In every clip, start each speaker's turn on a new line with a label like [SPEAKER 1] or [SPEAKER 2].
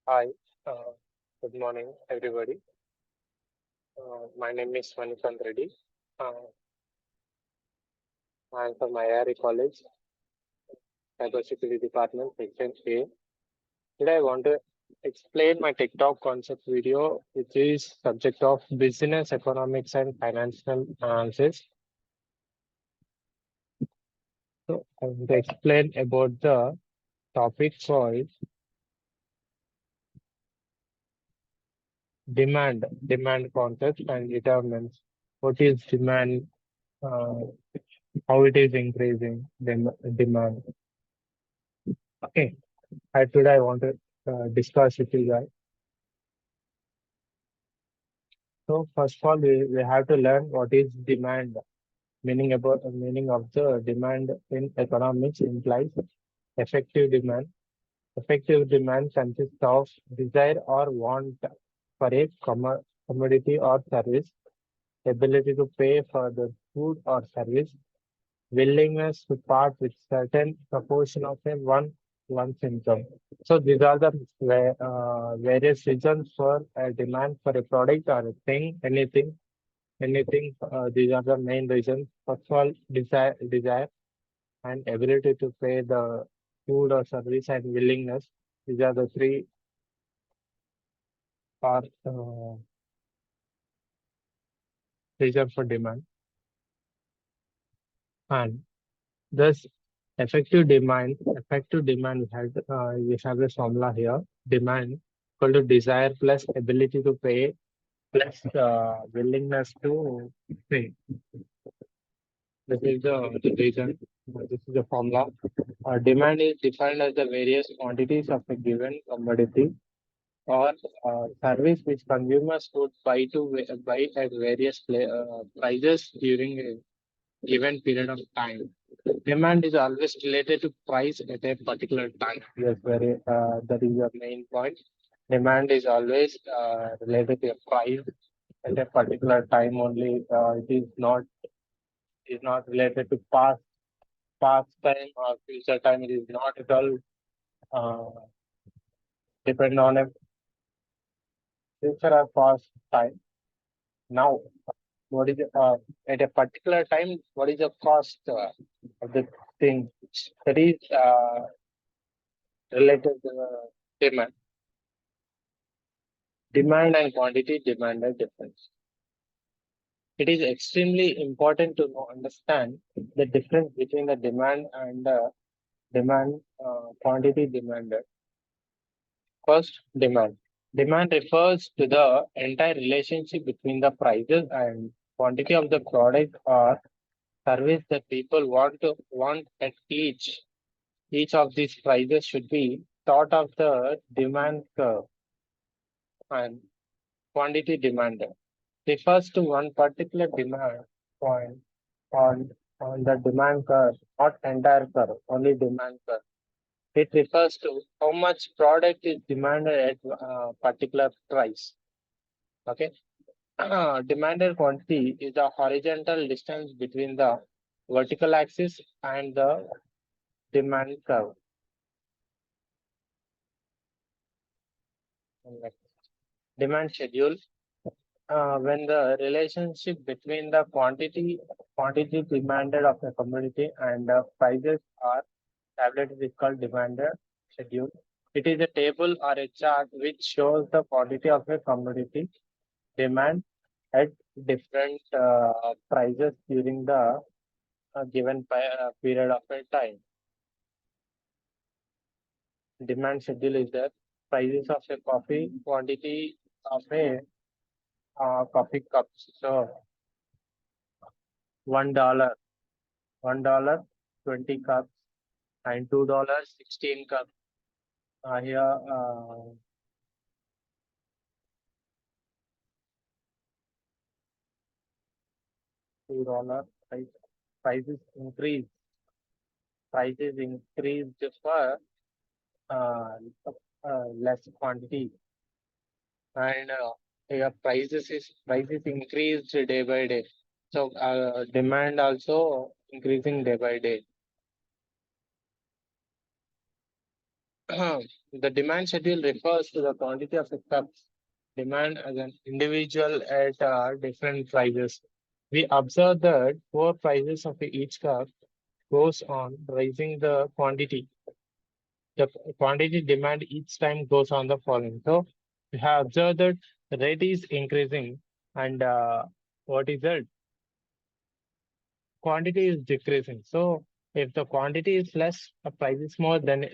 [SPEAKER 1] Hi, uh, good morning, everybody. My name is Manikant Reddy. Uh, I'm from IRE College, Cybersecurity Department, Section A. Today, I want to explain my TikTok concept video, which is subject of business, economics, and financial analysis. So, I want to explain about the topic called demand context and determines what is demand, uh, how it is increasing demand. Okay. Today I want to discuss with you guys. So first of all, we have to learn what is demand. Meaning of the demand in economics implies effective demand. Effective demand consists of desire or want for a commodity or service, ability to pay for the food or service, willingness to part with certain proportion of one's income. So these are the various reasons for a demand for a product or a thing, anything. These are the main reasons. First of all, desire and ability to pay the food or service and willingness. These are the three are reasons for demand. And thus, effective demand, we have the formula here. Demand equal to desire plus ability to pay plus willingness to pay. This is the reason. This is the formula. Demand is defined as the various quantities of a given commodity or service which consumers would buy at various prices during a given period of time. Demand is always related to price at a particular time. Yes, that is the main point. Demand is always related to a price at a particular time only. It is not related to past time or future time. It is not at all uh, depend on a future or past time. Now, what is at a particular time? What is the cost of the thing that is related to demand? Demand and quantity demand are different. It is extremely important to understand the difference between the demand and the quantity demanded. First, demand. Demand refers to the entire relationship between the prices and quantity of the product or service that people want at each of these prices should be thought of the demand curve and quantity demanded refers to one particular demand point on on the demand curve, not entire curve, only demand curve. It refers to how much product is demanded at a particular price. Okay. Demanded quantity is the horizontal distance between the vertical axis and the demand curve. Demand schedule when the relationship between the quantity demanded of a commodity and the prices are tabulated is called demanded schedule. It is a table or a chart which shows the quantity of a commodity demand at different prices during the given period of a time. Demand schedule is the prices of a coffee, quantity of a coffee cups. So $1, $1, 20 cups, and $2, 16 cups. Here, $2 prices increase. Prices increased for uh, less quantity, and yeah, prices increased day by day. So demand also increasing day by day. The demand schedule refers to the quantity of a cup demand as an individual at different prices. We observe that four prices of each cup goes on raising the quantity. The quantity demand each time goes on the following. So we have observed that the rate is increasing and what is that? Quantity is decreasing. So if the quantity is less, the price is more, then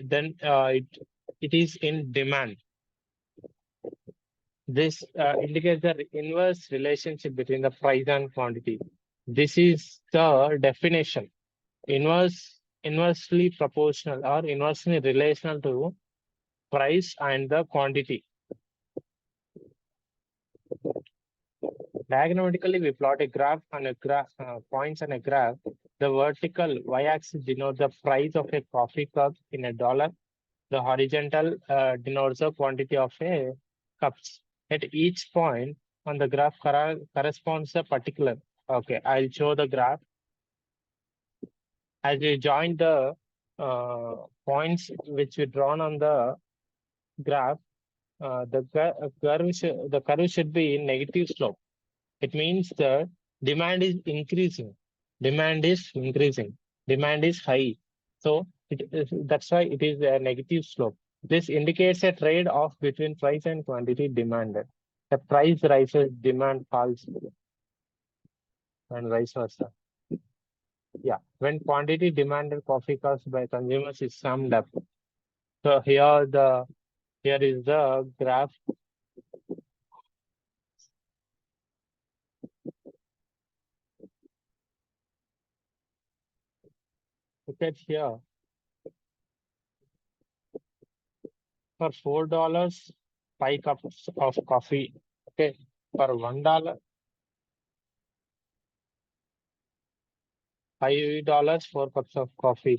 [SPEAKER 1] it is in demand. This indicates the inverse relationship between the price and quantity. This is the definition. Inversely proportional or inversely relational to price and the quantity. Diagrammatically, we plot a graph and a graph points on a graph. The vertical y-axis denotes the price of a coffee cup in a dollar. The horizontal denotes the quantity of a cups. At each point on the graph corresponds a particular. Okay, I'll show the graph. As we join the points which we drawn on the graph, the curve should be in negative slope. It means the demand is increasing. Demand is increasing. Demand is high. So that's why it is a negative slope. This indicates a trade-off between price and quantity demanded. The price rises, demand falls, and vice versa. Yeah, when quantity demanded coffee cost by consumers is summed up. So here is the graph. Look at here. For $4, 5 cups of coffee. Okay. For $1, $5, 4 cups of coffee.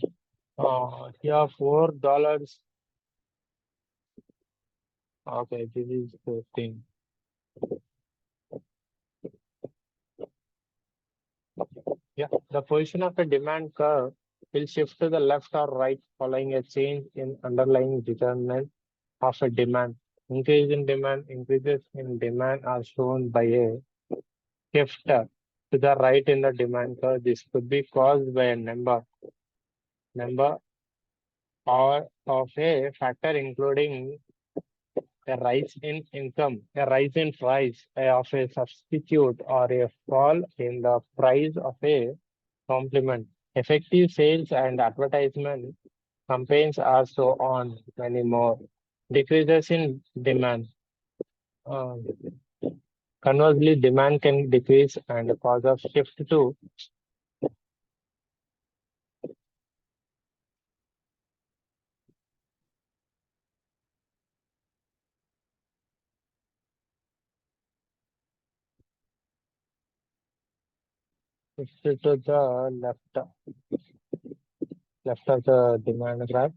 [SPEAKER 1] Here $4. Okay, this is the thing. Yeah, the position of the demand curve will shift to the left or right following a change in underlying determinant of a demand. Increases in demand are shown by a shift to the right in the demand curve. This could be caused by a number or of a factor including a rise in income, a rise in price of a substitute, or a fall in the price of a complement. Effective sales and advertisement campaigns are so on, many more. Decreases in demand. Uh, Conversely, demand can decrease and cause a shift to the left of the demand graph.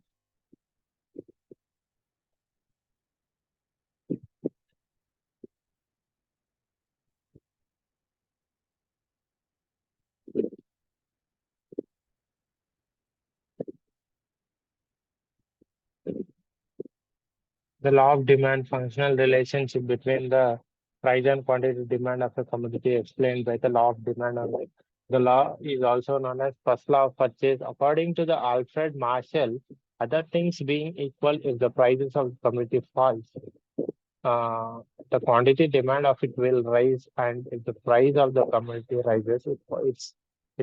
[SPEAKER 1] The law of demand functional relationship between the price and quantity demand of a commodity explained by the law of demand only. The law is also known as first law of purchase. According to the Alfred Marshall, other things being equal, if the prices of the commodity falls, uh, the quantity demand of it will rise, and if the price of the commodity rises, its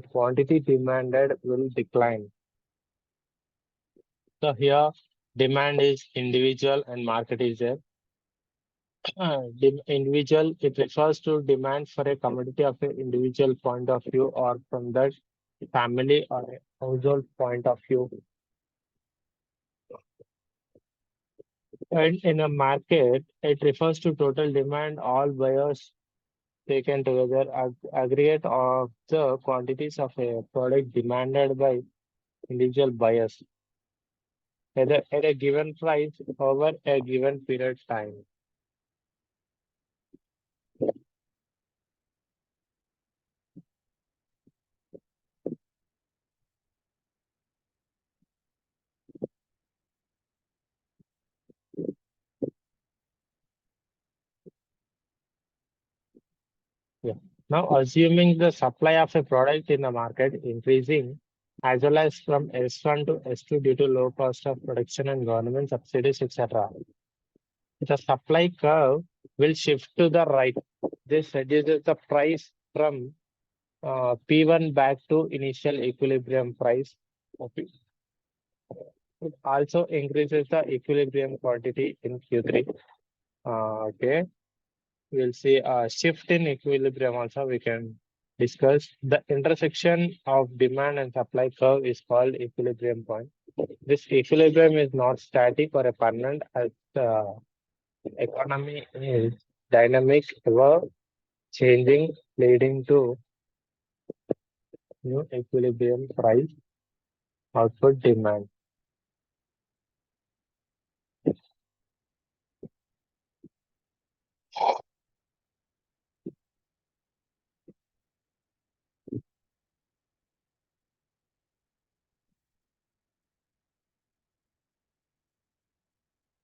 [SPEAKER 1] quantity demanded will decline. So here, demand is individual and market is there. Individual, it refers to demand for a commodity of an individual point of view or from the family or a household point of view. And in a market, it refers to total demand, all buyers taken together, aggregate of the quantities of a product demanded by individual buyers at a given price over a given period of time. Yeah. Now, assuming the supply of a product in the market increasing as well as from S1 to S2 due to low cost of production and government subsidies, etc., the supply curve will shift to the right. This reduces the price from P1 back to initial equilibrium price of it. It also increases the equilibrium quantity in Q3. Okay, we'll see a shift in equilibrium also we can discuss. The intersection of demand and supply curve is called equilibrium point. This equilibrium is not static or a permanent as the economy is dynamic, ever changing, leading to new equilibrium price, output, demand.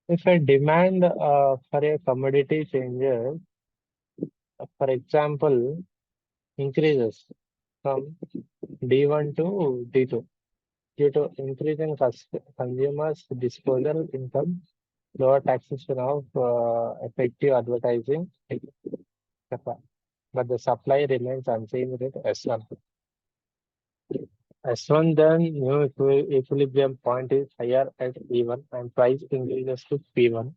[SPEAKER 1] If a demand for a commodity changes, for example, increases from D1 to D2 due to increasing consumers' disposable income, lower taxation of effective advertising, etc. But the supply remains unchanged at S1. S1 then new equilibrium point is higher at E1 and price increases to P1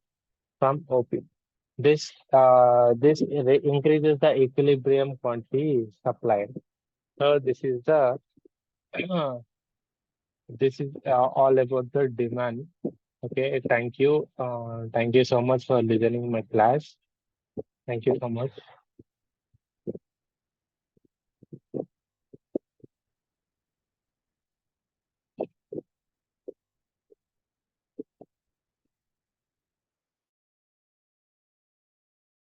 [SPEAKER 1] from OP. This increases the equilibrium quantity supplied. So this is all about the demand. Okay, thank you. Thank you so much for listening my class. Thank you so much.